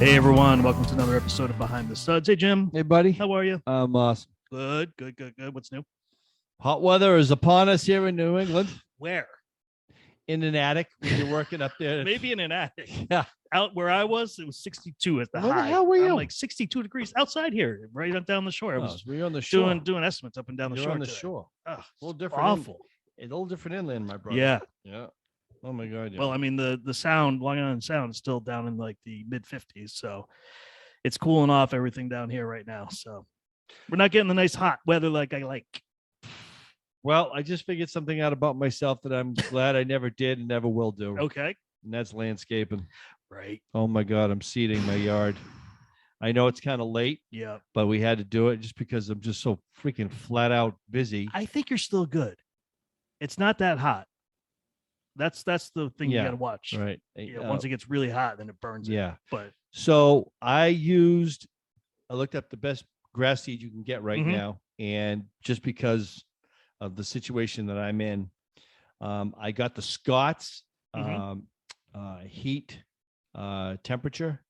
Hey everyone, welcome to another episode of Behind the Suds. Hey Jim, Hey, buddy. how are you? I'm awesome. Good. What's new? Hot weather is upon us here in New England. Where? In an attic when you're working up there. Maybe in an attic. Yeah. Out where I was, it was 62 at the Where the high. hell were you? I'm like 62 degrees outside here, right up down the shore. I was We're on the shore. doing estimates up and down the You're shore. on the today. shore. Ugh, A little different. awful. A little different inland, my brother. Yeah. Yeah. Oh my God. Yeah. Well, I mean the sound, Long Island sound is still down in like the mid 50s, so it's cooling off everything down here right now. So we're not getting the nice hot weather like I like. Well, I just figured something out about myself that I'm glad I never did and never will do. Okay. And that's landscaping. Right. Oh my God. I'm seeding my yard. I know it's kind of late, Yeah. but we had to do it just because I'm just so freaking flat out busy. I think you're still good. It's not that hot. That's the thing you Yeah, got to watch. Right. Yeah, once it gets really hot, then it burns. Yeah. It. But So I looked up the best grass seed you can get right Mhm. now. And just because of the situation that I'm in, I got the Scott's Mhm. heat temperature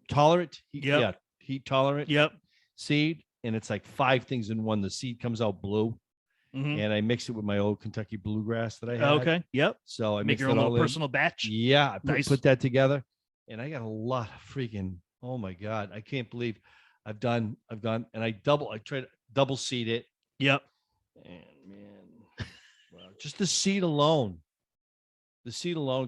tolerant. Yep. Yeah, heat tolerant yep. seed. And it's like 5 things in one. The seed comes out blue. Mhm. And I mix it with my old Kentucky bluegrass that I had. Okay. Yep. So I Make mixed your it own all little in. personal batch. Yeah, I Nice. put that together, and I got a lot of freaking. Oh my God, I can't believe I've gone, and I tried to double seed it, Yep. and man, wow, just the seed alone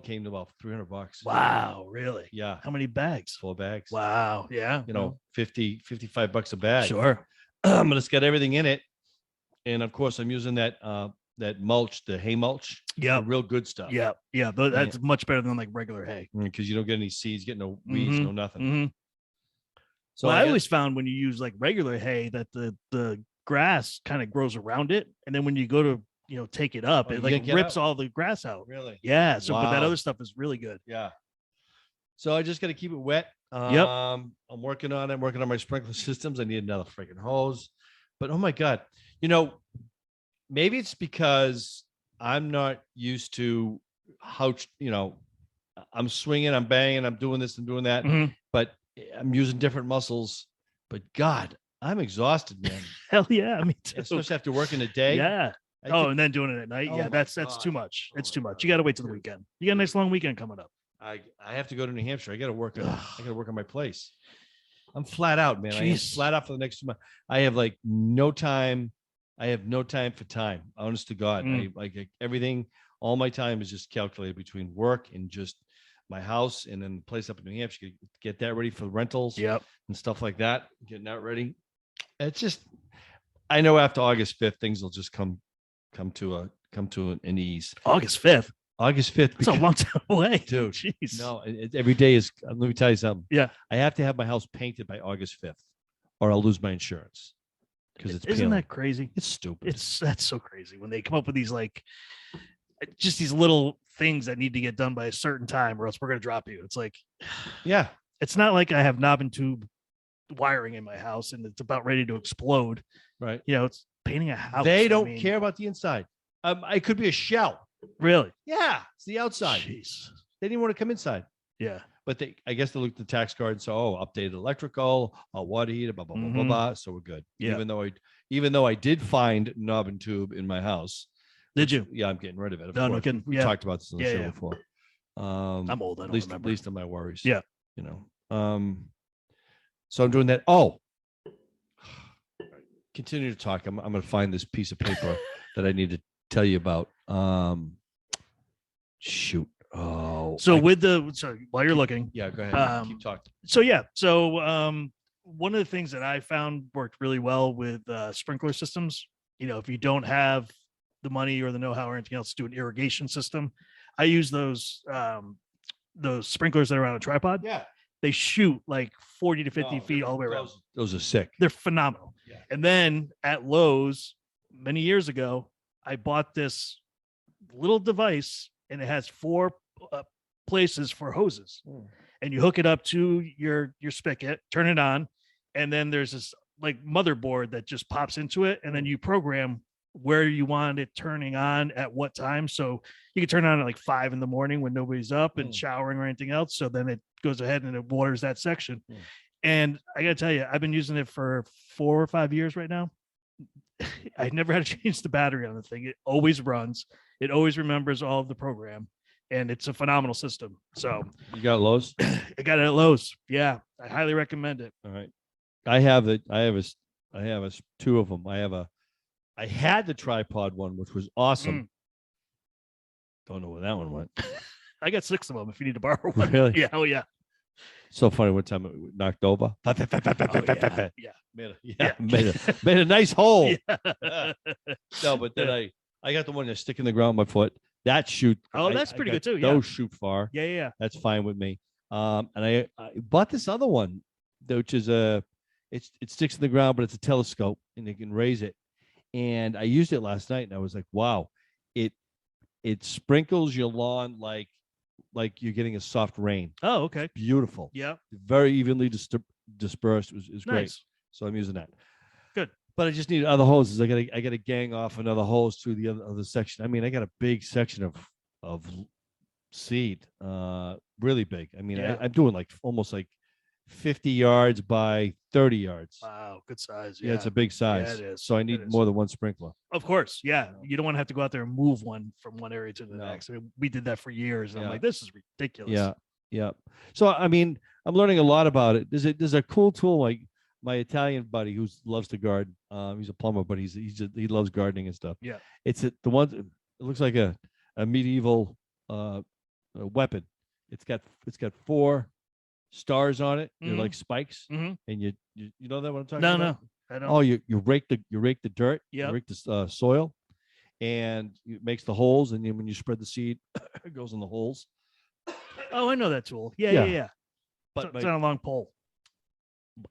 came to about $300. Wow. Really? Yeah, How many bags? 4 bags. Wow. Yeah. You know, $55 a bag. Sure. But it's got everything in it, and of course, I'm using that mulch, the hay mulch. Yep. The real good stuff. Yeah. Yeah. That's much better than like regular hay. Because you don't get any seeds, get no weeds, no nothing. Mhm. So Well, I got- always found when you use like regular hay that the grass kind of grows around it, and then when you go to take it up, Oh, it you like yank it rips out? all the grass out. really. Yeah. So, but that Wow. other stuff is really good. Yeah. So I just got to keep it wet. Yep. I'm working on it. I'm working on my sprinkler systems. I need another freaking hose. But oh my God, maybe it's because I'm not used to how, I'm swinging, I'm banging, I'm doing this and doing that, Mhm. but I'm using different muscles. But God, I'm exhausted, man. Hell yeah. Me too. Especially after working a day. Yeah. I Oh, could- and then doing it at night. Oh Yeah, my that's God. too much. Oh It's my too much. God. You got to wait till the Dude. weekend. You got a nice long weekend coming up. I have to go to New Hampshire. I got to work on my place. I'm flat out, man. I am Jeez. flat out for the next 2 months. I have like no time. I have no time for time. Honest to God, Mm. everything. All my time is just calculated between work and just my house, and then the place up in New Hampshire. Get that ready for the rentals Yep. and stuff like that. Getting that ready. It's just, I know after August 5th, things will just come to an ease. August 5th. August 5th. That's a long time away. Dude, Jeez. No, every day is. Let me tell you something. Yeah. I have to have my house painted by August 5th, or I'll lose my insurance because it's Isn't peeling. that crazy? It's stupid. That's so crazy when they come up with these like just these little things that need to get done by a certain time or else we're going to drop you. It's like, yeah. it's not like I have Knobbin Tube wiring in my house and it's about ready to explode. Right. It's painting a house. They I don't mean, care about the inside. It could be a shell. Really. Yeah, it's the outside. Jeez. They didn't want to come inside, Yeah. but I guess they looked at the tax card and saw, updated electrical, water heater, blah blah blah blah Mhm. blah. So we're good. Yeah. Even though I did find Knobbin Tube in my house. Did you? Yeah, I'm getting rid of it. Of No, no course. kidding. We Yeah. talked about this on the Yeah, show yeah. before. I'm old. I don't At remember. least on my worries. Yeah. So I'm doing that. Oh, continue to talk. I'm going to find this piece of paper that I need to tell you about. Shoot. Oh, So while you're looking, yeah, go ahead. Keep talking. One of the things that I found worked really well with sprinkler systems, if you don't have the money or the know-how or anything else to do an irrigation system, I use those sprinklers that are on a tripod. Yeah. They shoot like 40 to 50 feet all the way around. Those are sick. They're phenomenal. Yeah. And then at Lowe's many years ago, I bought this little device and it has 4 places for hoses. And you hook it up to your spigot, turn it on, and then there's this like motherboard that just pops into it, and then you program where you want it turning on at what time. So you can turn it on at like 5 a.m. when nobody's up and showering or anything else. So then it goes ahead and it waters that section. Hmm. And I got to tell you, I've been using it for 4 or 5 years right now. I never had to change the battery on the thing. It always runs. It always remembers all of the program, and it's a phenomenal system. So You got Lowe's? I got it at Lowe's. Yeah, I highly recommend it. All right. I have it. I have two of them. I had the tripod one, which was awesome. Don't know where that one went. I got 6 of them if you need to borrow one. Really? Yeah. Oh, yeah. So funny. One time it knocked over. Oh, yeah. Yeah. Made a nice hole. Yeah. No, but then I got the one that stick in the ground with my foot. That shoot. Oh, that's pretty good too. Yeah. Those shoot far. Yeah. That's fine with me. And I bought this other one, which is it sticks in the ground, but it's a telescope and you can raise it. And I used it last night and I was like, wow, it sprinkles your lawn like you're getting a soft rain. Oh, okay. It's beautiful. Yeah. Very evenly dispersed. It was great. Nice. So I'm using that. Good. But I just need other hoses. I got to gang off another hose through the other section. I mean, I got a big section of seed, really big. I mean, Yeah. I'm doing like almost like 50 yards by 30 yards. Wow. Good size. Yeah, it's a big size. Yeah, it is. So I need more than one sprinkler. Of course. Yeah. You don't want to have to go out there and move one from one area to the No. next. I mean, we did that for years. And I'm Yeah. like, this is ridiculous. Yeah, yeah. So I mean, I'm learning a lot about it. There's a cool tool like my Italian buddy who loves to garden. He's a plumber, but he loves gardening and stuff. Yeah. It's the one. It looks like a medieval weapon. It's got 4 stars on it. They're like spikes, Mhm. and you know that what I'm talking No, about? no. I don't. Oh, you rake the dirt. Yep. You rake the soil, and it makes the holes. And then when you spread the seed, it goes in the holes. Oh, I know that tool. Yeah. Yeah. Yeah. But It's on a long pole.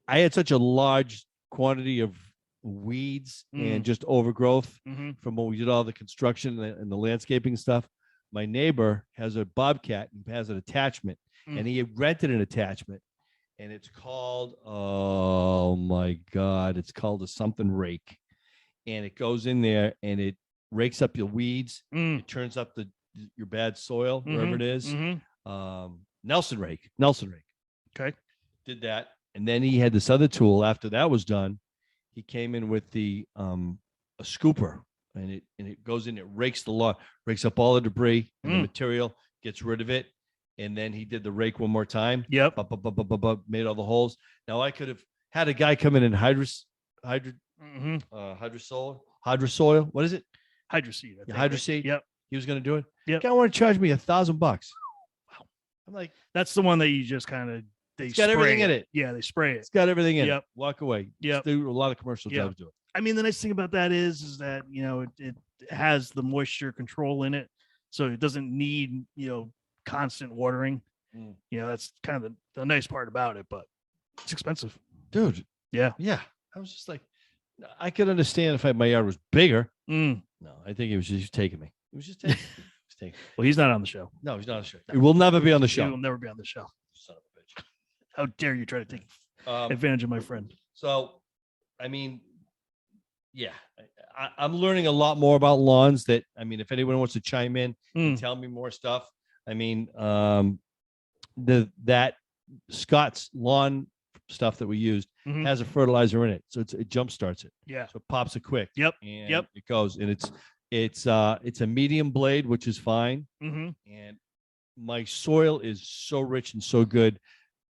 I had such a large quantity of weeds and just overgrowth Mm-hmm. from when we did all the construction and the landscaping stuff. My neighbor has a bobcat and has an attachment, and he had rented an attachment, and it's called, oh my God, it's called a something rake. And it goes in there and it rakes up your weeds. It turns up your bad soil, wherever it is. Nelson rake. Okay. Did that. And then he had this other tool. After that was done, he came in with a scooper, and it goes in, it rakes the lawn, rakes up all the debris and the material, gets rid of it. And then he did the rake one more time. Yep. Made all the holes. Now I could have had a guy come in and hydrosoil. What is it? Hydroseed. Hydroseed. Yep. He was going to do it. Yep. Guy wanted to charge me $1,000. Wow. I'm like, That's the one that you just kind of it's got everything in it. Yeah, they spray it. It's got everything in Yep. it. Walk away. Yep. Do a lot of commercial Yep. jobs do it. I mean, the nice thing about that is that it has the moisture control in it, so it doesn't need constant watering. That's kind of the nice part about it, but it's expensive. Dude. Yeah. Yeah. I was just like, I could understand if my yard was bigger. No, I think he was just taking me. He was just taking me. Well, he's not on the show. No, he's not on the show. He will never be on the He show. will never be on the show. Son of a bitch. How dare you try to take advantage of my friend? So, I mean, yeah, I'm learning a lot more about lawns. If anyone wants to chime in and tell me more stuff, I mean, that Scott's lawn stuff that we used has a fertilizer in it, so it jump starts it. Yeah. So it pops it quick. Yep. And Yep. it goes, and it's a medium blade, which is fine. And my soil is so rich and so good,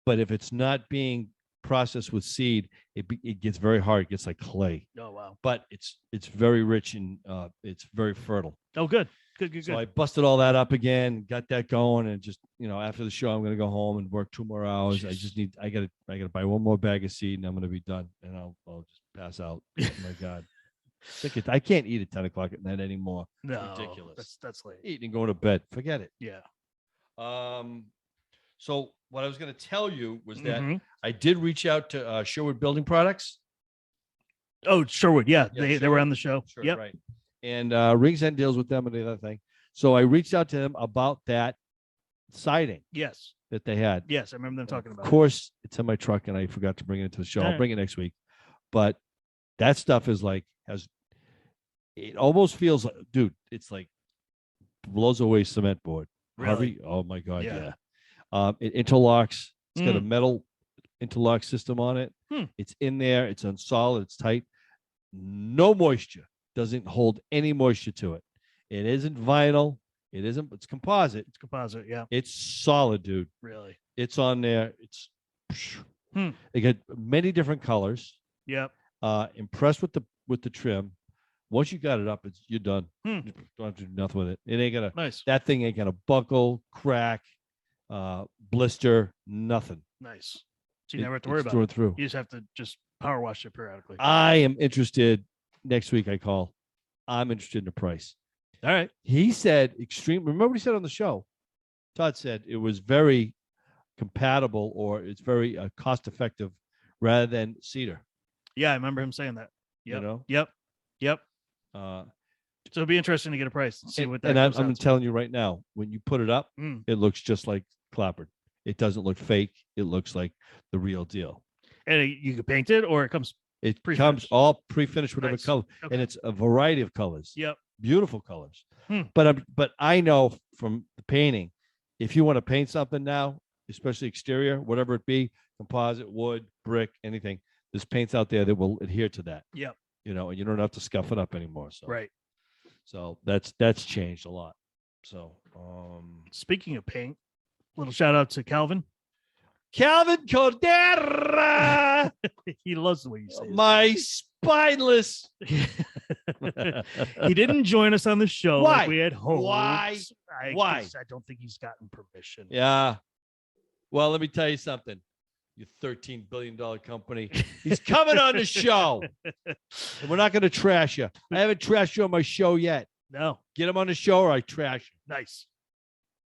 but if it's not being processed with seed, it gets very hard. It gets like clay. Oh wow. But it's very rich and it's very fertile. Oh good. Good. So I busted all that up again, got that going, and just after the show, I'm gonna go home and work 2 more hours. I gotta buy 1 more bag of seed, and I'm gonna be done, and I'll just pass out. Oh my God. I can't eat at 10 o'clock at night anymore. No, ridiculous. That's late. Eating and going to bed. Forget it. Yeah. So what I was going to tell you was that I did reach out to Sherwood Building Products. Oh, Sherwood. Yeah. They were Sherwood. on the show. Sure, Yep. right. And Rings End deals with them and the other thing. So I reached out to them about that siding Yes. that they had. Yes. I remember them talking about Of course, it's in my truck, and I forgot to bring it to the show. I'll bring it next week. But that stuff is like it almost feels like, dude, it's like blows away cement board. Really? Harvey, oh my God, Yeah. It interlocks. It's got a metal interlock system on it. It's in there. It's on solid. It's tight. No moisture. Doesn't hold any moisture to it. It isn't vinyl. It isn't. It's composite. It's composite. Yeah. It's solid, dude. Really. It's on there. It's. They got many different colors. Yep. Impressed with the trim. Once you got it up, you're done. You don't have to do nothing with it. It ain't gonna. Nice. That thing ain't gonna buckle, crack, blister, nothing. Nice. So you never have to worry about it. it. Through. You just have to power wash it periodically. I am interested. Next week I call. I'm interested in the price. All right. He said extreme. Remember what he said on the show? Todd said it was very compatible, or it's very cost effective rather than cedar. Yeah, I remember him saying that. Yep. You know? Yep. So it'll be interesting to get a price and see what that. And I'm telling you right now, when you put it up, it looks just like clapboard. It doesn't look fake. It looks like the real deal. And you can paint it, or it comes. It comes all pre-finished, whatever color, Okay. and it's a variety of colors. Yep. Beautiful colors. But I know from the painting, if you want to paint something now, especially exterior, whatever it be, composite, wood, brick, anything, there's paints out there that will adhere to that. Yep. You know, and you don't have to scuff it up anymore. So Right. So that's changed a lot. So speaking of paint, little shout out to Calvin Cordera. He loves the way you say it. My spineless. He didn't join us on the show. Why? Like we had hoped. Why? I don't think he's gotten permission. Yeah. Well, let me tell you something. You $13 billion company. He's coming on the show. And we're not going to trash you. I haven't trashed you on my show yet. No. Get him on the show or I trash you. Nice.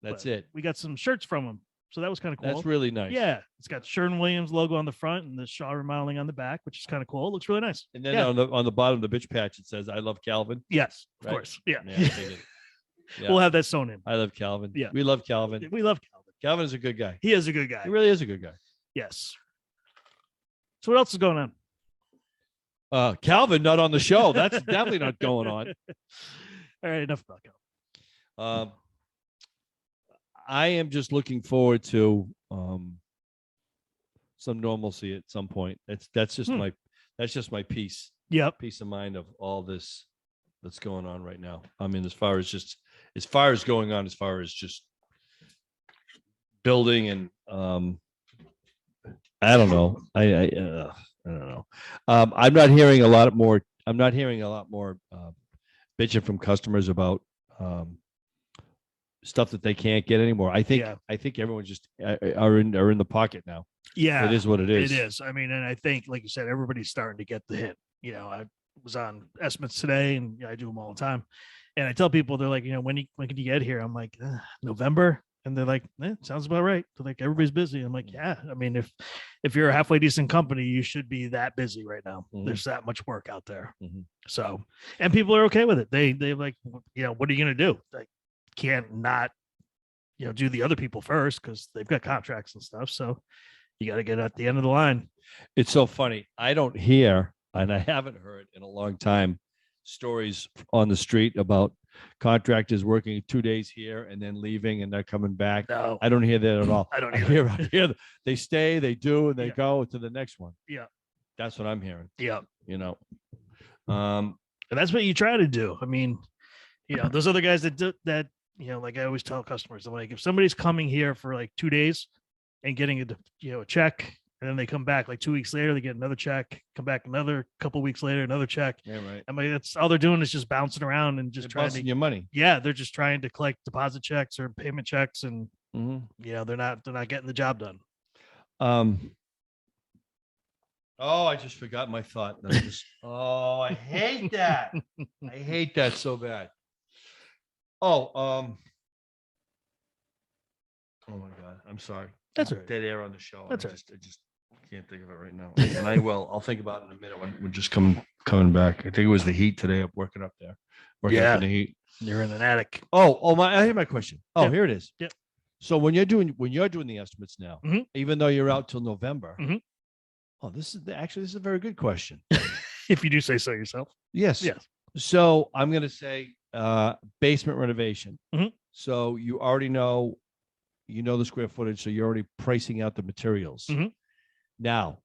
That's But it. We got some shirts from him. So that was kind of cool. That's really nice. Yeah. It's got Sherwin-Williams logo on the front and the Shaw Remodeling on the back, which is kind of cool. It looks really nice. And then on the bottom of the bitch patch, it says, I love Calvin. Yes, of Right? course. Yeah. I figured. Yeah. We'll have that sewn in. I love Calvin. Yeah. We love Calvin. We love Calvin. Calvin is a good guy. He is a good guy. He really is a good guy. Yes. So what else is going on? Calvin not on the show. That's definitely not going on. All right, enough about Calvin. I am just looking forward to some normalcy at some point. That's just my peace of mind of all this that's going on right now. I mean, as far as going on, as far as just building and I don't know. I don't know. I'm not hearing a lot more bitching from customers about stuff that they can't get anymore. I think everyone just are in the pocket now. Yeah, it is what it is. It is. I mean, and I think, like you said, everybody's starting to get the hint. You know, I was on estimates today, and I do them all the time. And I tell people, they're like, you know, when can you get here? I'm like, November. And they're like, sounds about right. They're like, everybody's busy. I'm like, yeah. I mean, if you're a halfway decent company, you should be that busy right now. Mm-hmm. There's that much work out there. Mm-hmm. So, and people are okay with it. They like, you know, what are you going to do? Like, can't not, you know, do the other people first because they've got contracts and stuff. So you got to get at the end of the line. It's so funny. I don't hear, and I haven't heard in a long time, stories on the street about contractors working 2 days here and then leaving and not coming back. No, I don't hear that at all. I don't hear they stay, they do, and they go to the next one. Yeah. That's what I'm hearing. Yeah. You know, and that's what you try to do. I mean, you know, those other guys that do that, you know, like I always tell customers, I'm like, if somebody's coming here for like 2 days and getting a check, and then they come back like 2 weeks later, they get another check, come back another couple weeks later, another check. Yeah, right. I mean, that's all they're doing is just bouncing around and just trying to your money. Yeah, they're just trying to collect deposit checks or payment checks, and you know, they're not getting the job done. Oh, I just forgot my thought. I hate that. I hate that so bad. Oh my God, I'm sorry. That's all right. Dead air on the show. That's I just can't think of it right now. And I'll think about it in a minute when we're just coming back. I think it was the heat today. I'm working up there. Working up in the heat. You're in an attic. I hear my question. Oh, Yeah. here it is. Yep. So when you're doing the estimates now, Mhm. even though you're out till November. Mhm. Oh, this is a very good question. If you do say so yourself. Yes. Yes. So I'm going to say basement renovation. Mhm. So you already know you know the square footage, so you're already pricing out the materials. Mhm. Now,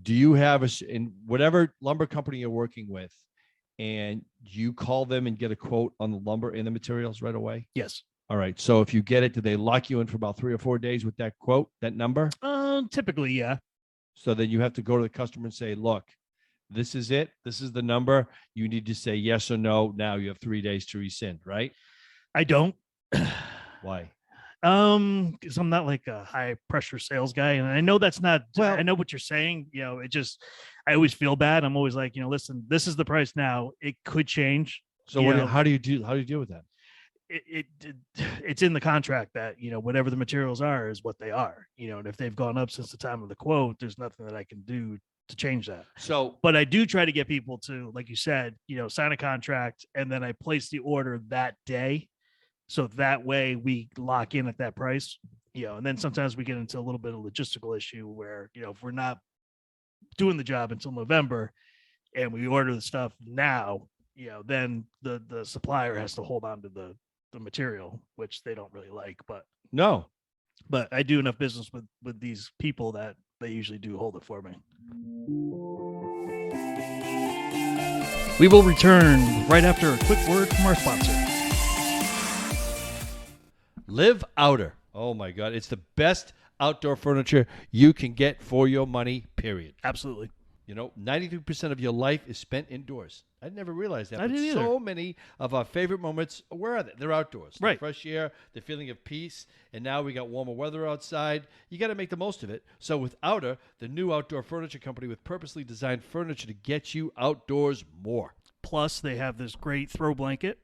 do you have in whatever lumber company you're working with, and you call them and get a quote on the lumber and the materials right away? Yes. All right. So if you get it, do they lock you in for about 3 or 4 days with that quote, that number? Typically, yeah. So then you have to go to the customer and say, look, this is it. This is the number. You need to say yes or no. Now you have 3 days to rescind, right? I don't. Why? Because I'm not like a high pressure sales guy, and I know that's not. Well, I know what you're saying. I always feel bad. I'm always like, listen, this is the price now. It could change. So how do you deal with that? It's in the contract that whatever the materials are is what they are. And if they've gone up since the time of the quote, there's nothing that I can do to change that. So, but I do try to get people to, like you said, sign a contract, and then I place the order that day. So that way we lock in at that price, and then sometimes we get into a little bit of logistical issue where, if we're not doing the job until November and we order the stuff now, then the supplier has to hold on to the material, which they don't really like, but I do enough business with these people that they usually do hold it for me. We will return right after a quick word from our sponsor. Live Outer. Oh my God. It's the best outdoor furniture you can get for your money, period. Absolutely. 93% of your life is spent indoors. I never realized that. I didn't either. So many of our favorite moments, where are they? They're outdoors. Right. The fresh air, the feeling of peace, and now we got warmer weather outside. You got to make the most of it. So with Outer, the new outdoor furniture company with purposely designed furniture to get you outdoors more. Plus, they have this great throw blanket.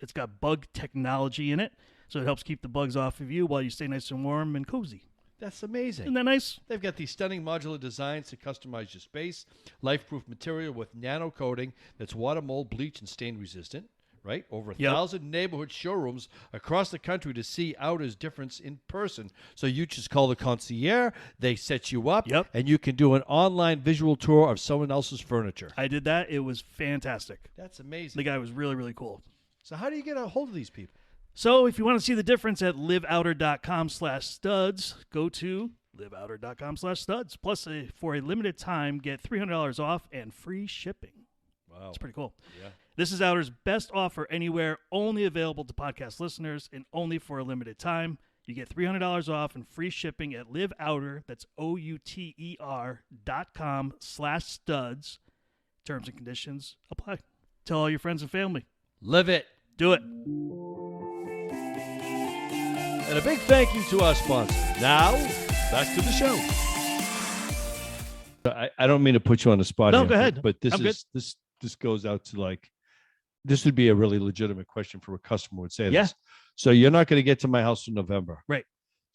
It's got bug technology in it, so it helps keep the bugs off of you while you stay nice and warm and cozy. That's amazing. Isn't that nice? They've got these stunning modular designs to customize your space. Life-proof material with nano coating that's water, mold, bleach, and stain resistant. Right? Over 1,000 neighborhood showrooms across the country to see Outer's difference in person. So you just call the concierge, they set you up, and you can do an online visual tour of someone else's furniture. I did that. It was fantastic. That's amazing. The guy was really, really cool. So how do you get a hold of these people? So if you want to see the difference at liveouter.com/studs, go to liveouter.com/studs. Plus, for a limited time, get $300 off and free shipping. Wow. That's pretty cool. Yeah. This is Outer's best offer anywhere, only available to podcast listeners and only for a limited time. You get $300 off and free shipping at liveouter, that's outer.com/studs. Terms and conditions apply. Tell all your friends and family. Live it. Do it. And a big thank you to our sponsor. Now, back to the show. I don't mean to put you on the spot. No, here, go ahead. But this goes out to this would be a really legitimate question for a customer would say this. So you're not going to get to my house in November. Right.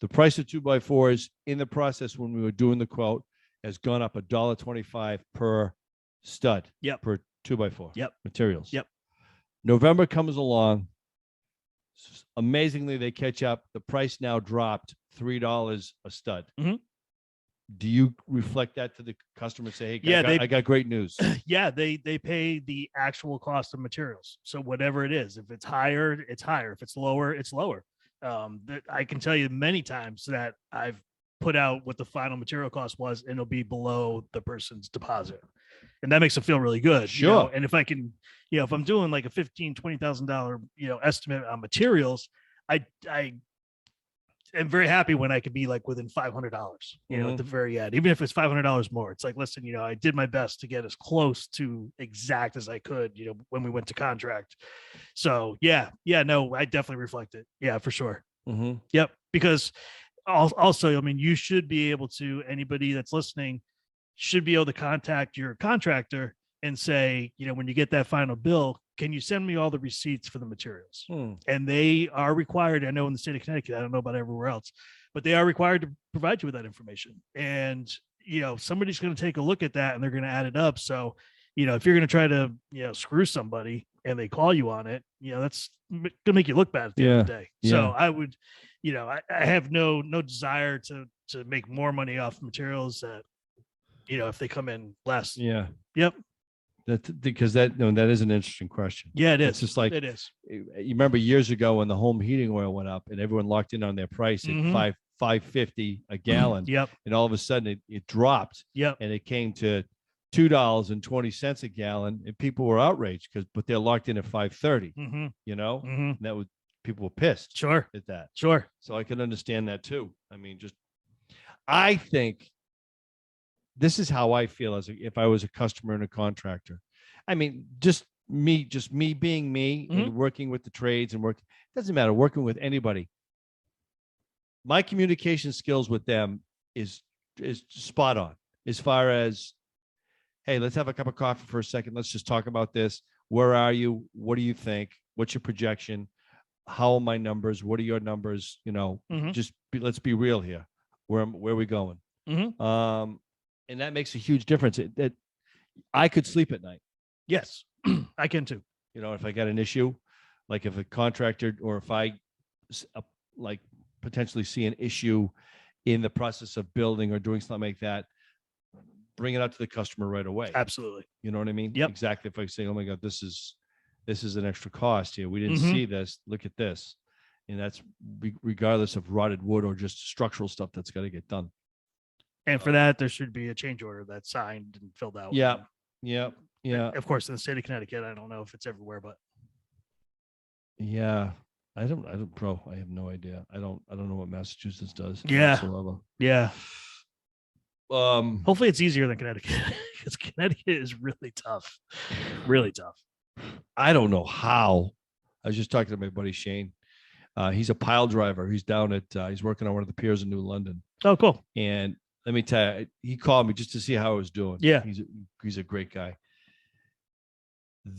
The price of 2x4s in the process when we were doing the quote has gone up $1.25 per stud. Yep. Per 2x4. Yep. Materials. Yep. November comes along. Amazingly, they catch up. The price now dropped $3 a stud. Mm-hmm. Do you reflect that to the customer and say, hey, I got great news? Yeah, they pay the actual cost of materials. So whatever it is, if it's higher, it's higher. If it's lower, it's lower. I can tell you many times that I've put out what the final material cost was, and it'll be below the person's deposit. And that makes them feel really good. Sure. And if I can, if I'm doing like a $15,000-$20,000, estimate on materials, I am very happy when I could be like within $500, at the very end, even if it's $500 more. It's like, listen, I did my best to get as close to exact as I could, when we went to contract. So no, I definitely reflect it. Yeah, for sure. Mm-hmm. Yep. Because also, you should be able to, anybody that's listening should be able to contact your contractor and say, when you get that final bill, can you send me all the receipts for the materials? And they are required. I know in the state of Connecticut, I don't know about everywhere else, but they are required to provide you with that information. And, somebody's going to take a look at that and they're going to add it up. So, if you're going to try to, screw somebody and they call you on it, that's going to make you look bad at the end of the day. Yeah. So I would, I have no desire to make more money off materials that, if they come in less. Yeah. Yep. That because that that is an interesting question. Yeah, it is. It's just like it is. you remember years ago when the home heating oil went up and everyone locked in on their price at $5.50 a gallon. Yep. And all of a sudden it dropped. Yep. And it came to $2.20 a gallon, and people were outraged but they're locked in at $5.30. You know, and that was people were pissed. Sure. At that. Sure. So I can understand that too. I mean, I think this is how I feel if I was a customer and a contractor. I mean, just me being me and working with the trades and it doesn't matter, working with anybody. My communication skills with them is spot on as far as, hey, let's have a cup of coffee for a second. Let's just talk about this. Where are you? What do you think? What's your projection? How are my numbers? What are your numbers? You know, let's be real here. Where are we going? And that makes a huge difference. That I could sleep at night. Yes, I can too. You know, if I got an issue, like if a contractor or if I like potentially see an issue in the process of building or doing something like that, bring it out to the customer right away. Absolutely. You know what I mean? Yep. Exactly. If I say, oh my God, this is an extra cost here. We didn't see this. Look at this. And that's regardless of rotted wood or just structural stuff that's got to get done. And for that, there should be a change order that's signed and filled out. Yeah. Yeah. Yeah. Of course, in the state of Connecticut, I don't know if it's everywhere, but yeah, I don't, bro. I have no idea. I don't know what Massachusetts does. Yeah. Whatsoever. Yeah. Hopefully it's easier than Connecticut because Connecticut is really tough. Really tough. I don't know how. I was just talking to my buddy Shane. He's a pile driver. He's down at he's working on one of the piers in New London. Oh, cool. And let me tell you, he called me just to see how I was doing. Yeah. He's a great guy.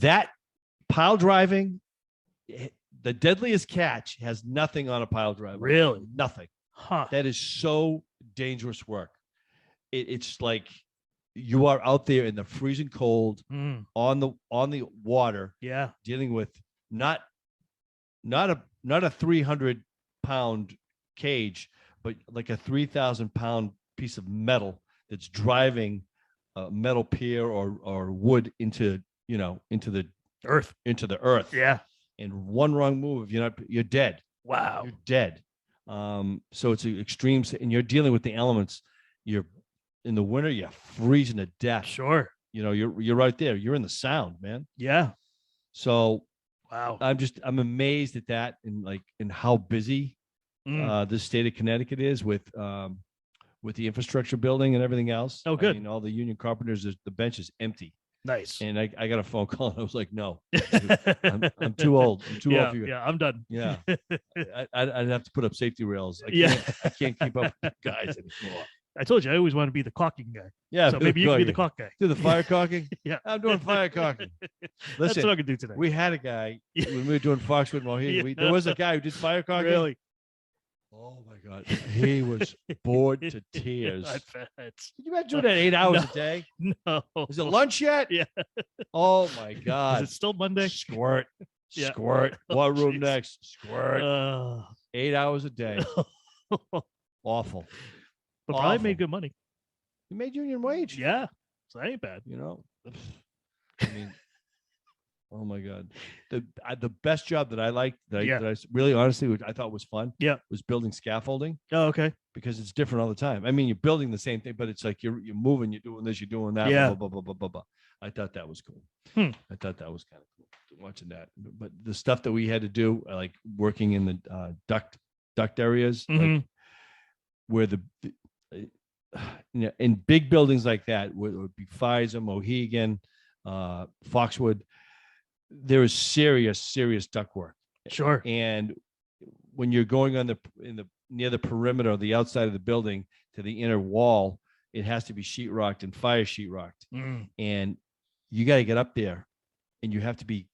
That pile driving, the deadliest catch has nothing on a pile driver. Really? Nothing. Huh. That is so dangerous work. It's like you are out there in the freezing cold on the water. Yeah. Dealing with not a 300-pound cage, but like a 3,000-pound piece of metal that's driving a metal pier or wood into the earth. Yeah. And one wrong move, you're dead. Wow. You're dead. So it's an extreme, and you're dealing with the elements. You're in the winter, you're freezing to death. Sure. You're right there. You're in the sound, man. Yeah. So wow. I'm amazed at that and how busy the state of Connecticut is with the infrastructure building and everything else. Oh, good. I mean, all the union carpenters, the bench is empty. Nice. And I got a phone call and I was like, no, I'm too old. I'm too old for you. Yeah, I'm done. Yeah. I'd have to put up safety rails. I can't keep up with guys anymore. I told you, I always want to be the caulking guy. Yeah. So maybe you can be the caulk guy. Do the fire caulking? Yeah. I'm doing fire caulking. Listen, that's what I can do today. We had a guy when we were doing Foxwood Mohegan. There was a guy who did fire caulking. Really? Oh my God. He was bored to tears. I bet. Can you imagine doing that 8 hours a day? No. Is it lunch yet? Yeah. Oh my God. Is it still Monday? Squirt. Yeah. Squirt. What room geez. next? Squirt. 8 hours a day. Awful. But probably made good money. You made union wage. Yeah. So that ain't bad. I mean, oh my God. The best job that I liked, that I really honestly, I thought was fun. Yeah. Was building scaffolding. Oh, okay. Because it's different all the time. I mean, you're building the same thing, but it's like you're moving, you're doing this, you're doing that. Yeah. Blah, blah, blah, blah, blah. I thought that was cool. I thought that was kind of cool watching that. But the stuff that we had to do, like working in the duct areas, like where in big buildings like that, where it would be Pfizer, Mohegan, Foxwood, there is serious duct work. Sure. And when you're going near the perimeter of the outside of the building to the inner wall, it has to be sheetrocked and fire sheetrocked. And you got to get up there, and you have to be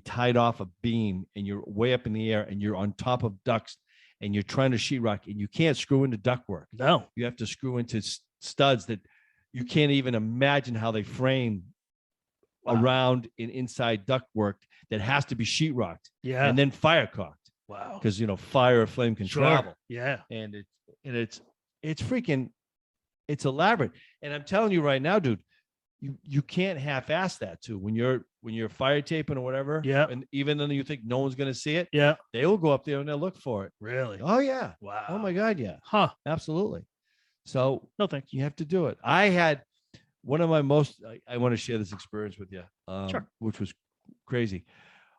tied off a beam, and you're way up in the air, and you're on top of ducts, and you're trying to sheetrock, and you can't screw into ductwork. No, you have to screw into studs that you can't even imagine how they frame around and inside ductwork that has to be sheetrocked. Yeah, and then fire caulked. Wow, because fire or flame can travel. Yeah, and it's freaking, it's elaborate. And I'm telling you right now, dude, you can't half-ass that too. When you're fire taping or whatever. Yeah. And even though you think no one's going to see it. Yeah. They will go up there and they'll look for it. Really? Oh yeah. Wow. Oh my God. Yeah. Huh. Absolutely. So No, thank you. you have to do it. I had one of my most, I want to share this experience with you, Sure. which was crazy.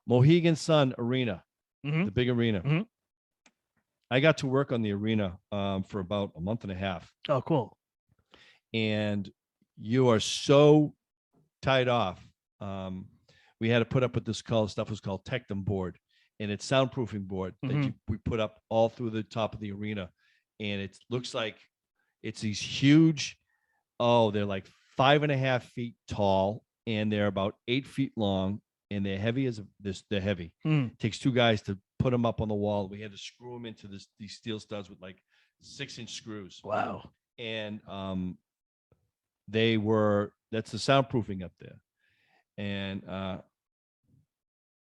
Mohegan Sun Arena, Mhm. the big arena. Mhm. I got to work on the arena for about a month and a half. Oh, cool. And you are so tied off. We had to put up with this stuff was called Tectum board, and it's soundproofing board that we put up all through the top of the arena. And it looks like it's these huge, they're like 5.5 feet tall, and they're about 8 feet long, and they're heavy as this. They're heavy. It takes 2 guys to put them up on the wall. We had to screw them into these steel studs with like 6-inch screws. Wow. And that's the soundproofing up there. And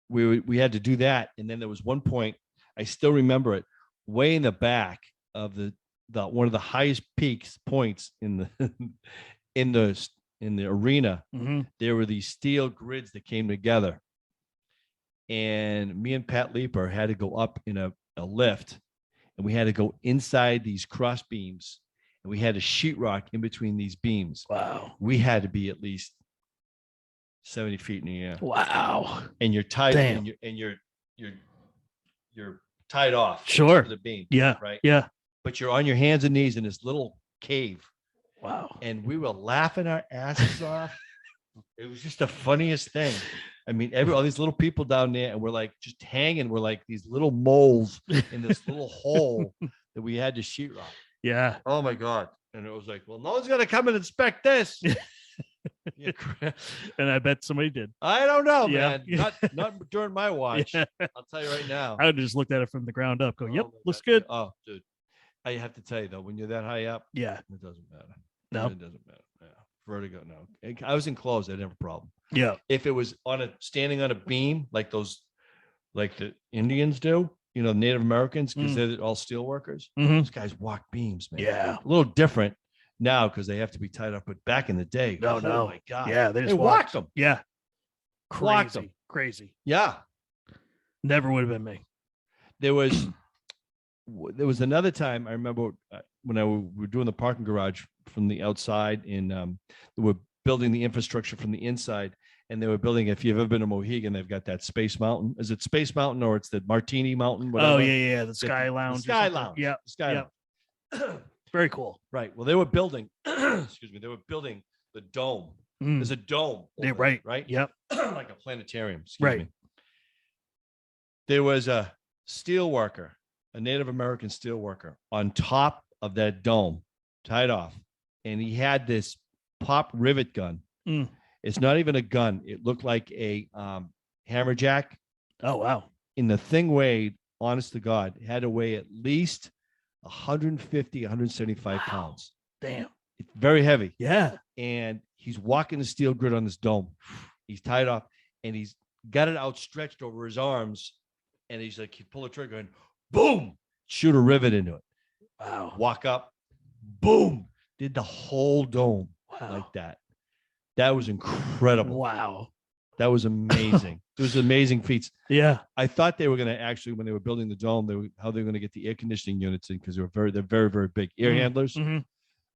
we had to do that. And then there was one point, I still remember it, way in the back of the one of the highest points in the in the arena. There were these steel grids that came together, and me and Pat Leeper had to go up in a lift, and we had to go inside these cross beams, and we had to sheetrock in between these beams. Wow. We had to be at least 70 feet in the air. Wow. And you're tied, Damn. and you're tied off. Sure. To the beam. Yeah. Right. Yeah. But you're on your hands and knees in this little cave. Wow. And we were laughing our asses off. It was just the funniest thing. I mean, all these little people down there, and we're like just hanging. We're like these little moles in this little hole that we had to sheetrock. Yeah. Oh my God. And it was like, well, no one's gonna come and inspect this. And I bet somebody did. I don't know, Yeah. man. Not during my watch. Yeah. I'll tell you right now. I would just looked at it from the ground up, go, yep, Oh my looks God. good. Oh, dude. I have to tell you though, when you're that high up, Yeah. it doesn't matter. No. It doesn't matter. Yeah. Vertigo, no. I was enclosed. I didn't have a problem. Yeah. If it was standing on a beam like the Indians do, Native Americans, because they're all steel workers. Those guys walk beams, man. Yeah. A little different now because they have to be tied up. But back in the day, No. oh my God. Yeah. They just walked them. Yeah. Walked Crazy. them. Crazy. Yeah. Never would have been me. There was another time I remember when we were doing the parking garage from the outside, and they were building the infrastructure from the inside, and they were building. If you've ever been to Mohegan, they've got that Space Mountain. Is it Space Mountain or it's the Martini Mountain? Whatever. Oh yeah. The Sky Lounge. The Sky Lounge. Yeah. The Sky Lounge. Very cool. Right. Well, they were building. Excuse me. They were building the dome. There's a dome. Yeah, over right. there, right. Yep. Like a planetarium. Excuse Right. me. There was a steel worker, a Native American steel worker, on top of that dome, tied off, and he had this pop rivet gun. It's not even a gun. It looked like a hammer jack. Oh wow. And the thing weighed, honest to God, it had to weigh at least 150, 175 pounds. Damn. It's very heavy. Yeah. And he's walking the steel grid on this dome. He's tied off, and he's got it outstretched over his arms. And he's like, he pull the trigger and boom, shoot a rivet into it. Wow. Walk up, boom, did the whole dome like that. That was incredible. Wow. That was amazing. It was amazing feats. Yeah. I thought they were going to actually, when they were building the dome, how they were going to get the air conditioning units in, because they're very, very big air handlers.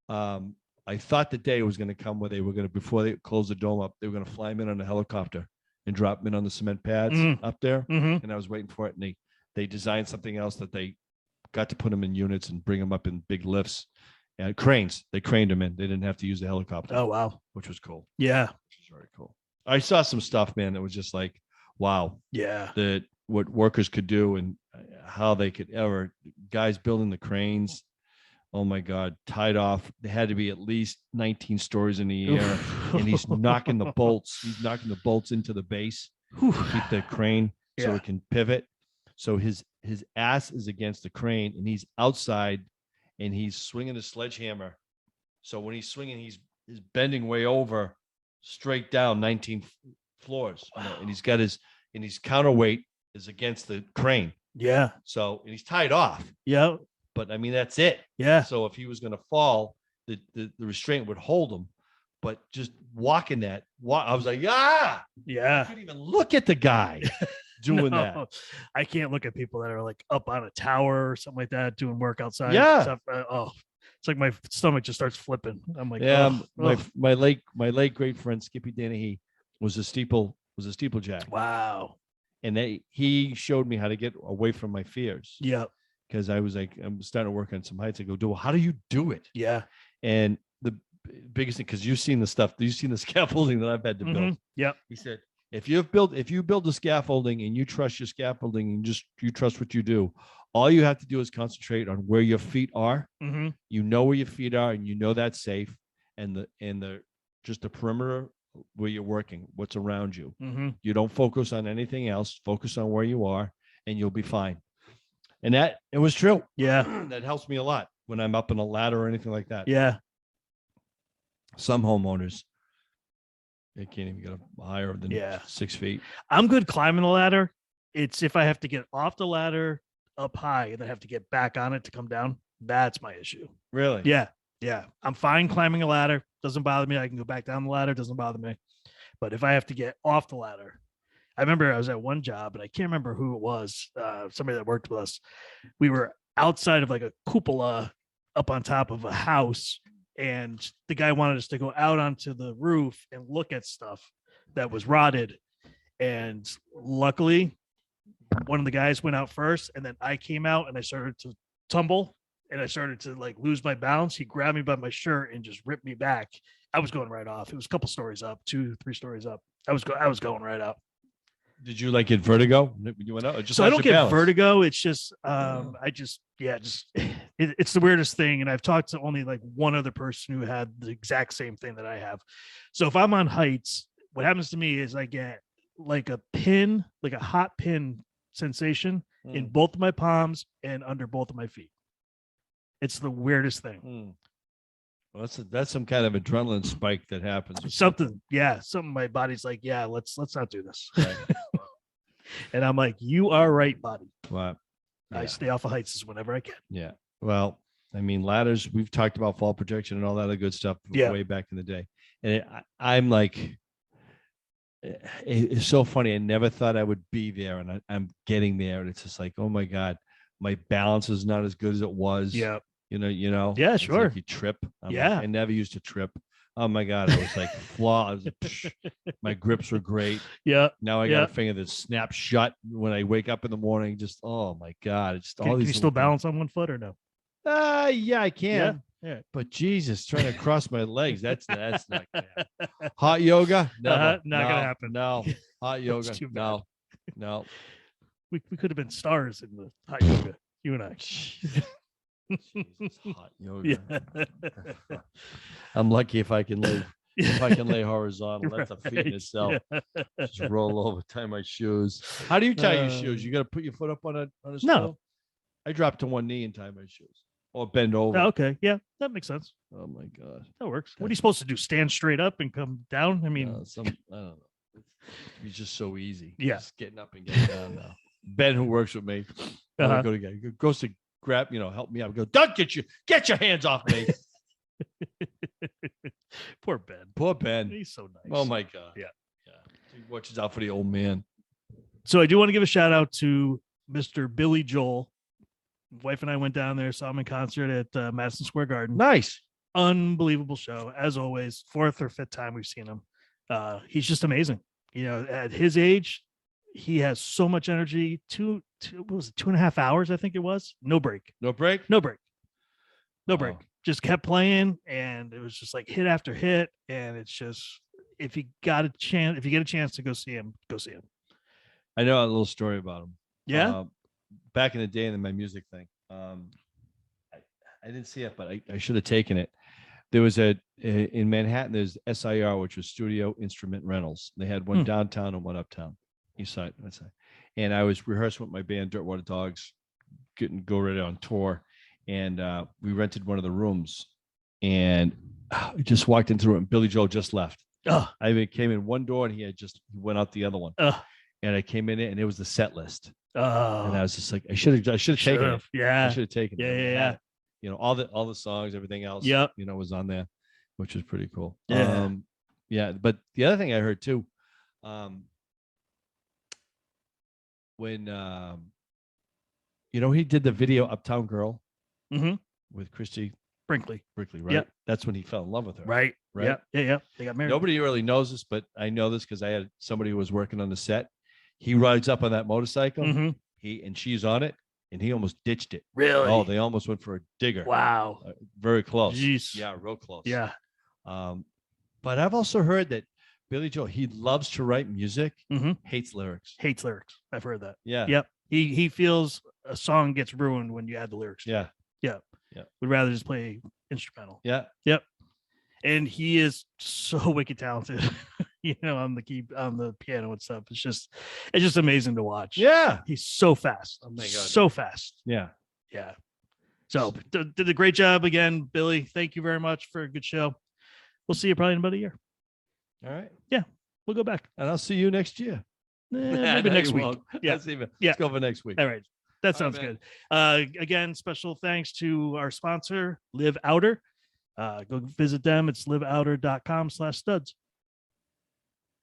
I thought the day was going to come where they were going to, before they close the dome up, they were going to fly them in on a helicopter and drop them in on the cement pads up there. And I was waiting for it. And they designed something else that they got to put them in units and bring them up in big lifts and cranes. They craned them in. They didn't have to use the helicopter. Oh, wow. Which was cool. Yeah. Which was very cool. I saw some stuff, man, that was just like, wow. Yeah. That what workers could do and how they could guys building the cranes. Oh my God, tied off. They had to be at least 19 stories in the air. And he's knocking the bolts. He's knocking the bolts into the base to keep the crane so it can pivot. So his ass is against the crane, and he's outside, and he's swinging a sledgehammer. So when he's swinging, he's bending way over, straight down 19 floors. Wow. And he's got his counterweight is against the crane. Yeah. So, and he's tied off. Yeah. But I mean, that's it. Yeah. So if he was going to fall, the restraint would hold him. but just walking that, I was like, I Yeah. couldn't even look at the guy doing that. I can't look at people that are like up on a tower or something like that doing work outside. Yeah. Stuff. It's like my stomach just starts flipping. I'm like, Yeah, ugh. my late great friend Skippy Dennehy was a steeplejack, Wow. and he showed me how to get away from my fears. Yeah. Because I was like, I'm starting to work on some heights. I go, how do you do it? Yeah. And the biggest thing, because you've seen the scaffolding that I've had to build. Yeah. He said, if you build the scaffolding and you trust your scaffolding and you trust what you do, all you have to do is concentrate on where your feet are. Mm-hmm. You know where your feet are, and you know that's safe. And the just the perimeter where you're working, what's around you. Mm-hmm. You don't focus on anything else. Focus on where you are, and you'll be fine. And that it was true. Yeah. That helps me a lot when I'm up in a ladder or anything like that. Yeah. Some homeowners, they can't even get up higher than 6 feet. I'm good climbing the ladder. It's if I have to get off the ladder up high and then have to get back on it to come down. That's my issue. Really? Yeah. Yeah. I'm fine climbing a ladder. Doesn't bother me. I can go back down the ladder. Doesn't bother me. But if I have to get off the ladder, I remember I was at one job and I can't remember who it was. Somebody that worked with us. We were outside of like a cupola up on top of a house. And the guy wanted us to go out onto the roof and look at stuff that was rotted. And luckily, one of the guys went out first, and then I came out and I started to tumble and I started to like lose my balance. He grabbed me by my shirt and just ripped me back. I was going right off. It was a couple stories up, 2-3 stories up. I was going right up. Did you like get vertigo when you went out? So I don't get vertigo. It's just, it's the weirdest thing. And I've talked to only like one other person who had the exact same thing that I have. So if I'm on heights, what happens to me is I get like a pin, like a hot pin sensation in both of my palms and under both of my feet. It's the weirdest thing. Well, that's some kind of adrenaline spike that happens. Something my body's like, let's not do this. Right. And I'm like, you are right, body. Wow. I stay off of heights whenever I can. Yeah. Well, I mean, ladders, we've talked about fall protection and all that other good stuff way back in the day. And I'm like, it's so funny. I never thought I would be there, and I'm getting there. And it's just like, oh my God, my balance is not as good as it was. Yeah. You know. Yeah, sure. Like you trip. I never used to trip. Oh my God, I was like flaws. My grips were great. Yeah. Now I got a finger that snaps shut when I wake up in the morning. Just oh my God, it's just all these. Can you still balance on one foot or no? Yeah, I can. Yeah. But Jesus, trying to cross my legs, that's not gonna happen. Hot yoga? Never. Not gonna happen. No. Hot yoga. No. We could have been stars in the hot yoga, you and I. Jesus, hot yoga. Yeah. I'm lucky if I can lay horizontal. That's a feat in itself. Yeah. Just roll over, tie my shoes. How do you tie your shoes? You got to put your foot up on a stool? No. I drop to one knee and tie my shoes, or bend over. Okay, yeah, that makes sense. Oh my God, that works. What are you supposed to do? Stand straight up and come down? I mean, I don't know. It's just so easy. Yeah, just getting up and getting down now. Ben, who works with me, goes to grab, help me out. Go, don't get your hands off me. Poor Ben. He's so nice. Oh my God. Yeah. He watches out for the old man. So I do want to give a shout out to Mr. Billy Joel. Wife and I went down there, saw him in concert at Madison Square Garden. Nice. Unbelievable show. As always, 4th or 5th time we've seen him. He's just amazing. At his age, he has so much energy. What was it, 2.5 hours, I think it was. No break. Just kept playing, and it was just like hit after hit. And it's just, if you get a chance to go see him, go see him. I know a little story about him. Yeah. Back in the day in my music thing, I didn't see it, but I should have taken it. There was in Manhattan, there's SIR, which was Studio Instrument Rentals. They had one downtown and one uptown, east side, west side. And I was rehearsing with my band, Dirtwater Dogs, go ready on tour. And we rented one of the rooms, and I just walked into it, and Billy Joel just left. I came in one door, and he went out the other one. And I came in it, and it was the set list. And I was just like, I should have taken it. Yeah. I should have taken it. Yeah. All the songs, everything else, Yep. was on there. which is pretty cool. Yeah. Yeah. But the other thing I heard too, when he did the video Uptown Girl with Christy Brinkley, right? Yep. That's when he fell in love with her. Right. Right. Yeah. They got married. Nobody really knows this, but I know this because I had somebody who was working on the set. He rides up on that motorcycle. And she's on it, and he almost ditched it. Really? Oh, they almost went for a digger. Wow. Very close. Jeez. Yeah, real close. Yeah. But I've also heard that Billy Joel, he loves to write music, hates lyrics. Hates lyrics. I've heard that. Yeah. Yep. He feels a song gets ruined when you add the lyrics. Yeah. Yeah. Yeah. We'd rather just play instrumental. Yeah. Yep. And he is so wicked talented, on the piano and stuff. It's just amazing to watch. Yeah. He's so fast. Oh my God. So fast. Yeah. Yeah. So did a great job again, Billy. Thank you very much for a good show. We'll see you probably in about a year. All right. Yeah. We'll go back. And I'll see you next year. Maybe next week. Yeah. Let's go for next week. All right. That sounds good. Again, special thanks to our sponsor, Live Outer. Go visit them. It's liveouter.com/studs.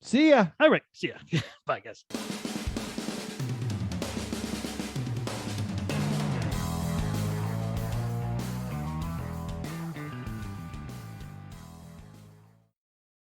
See ya. All right. See ya. Bye, guys.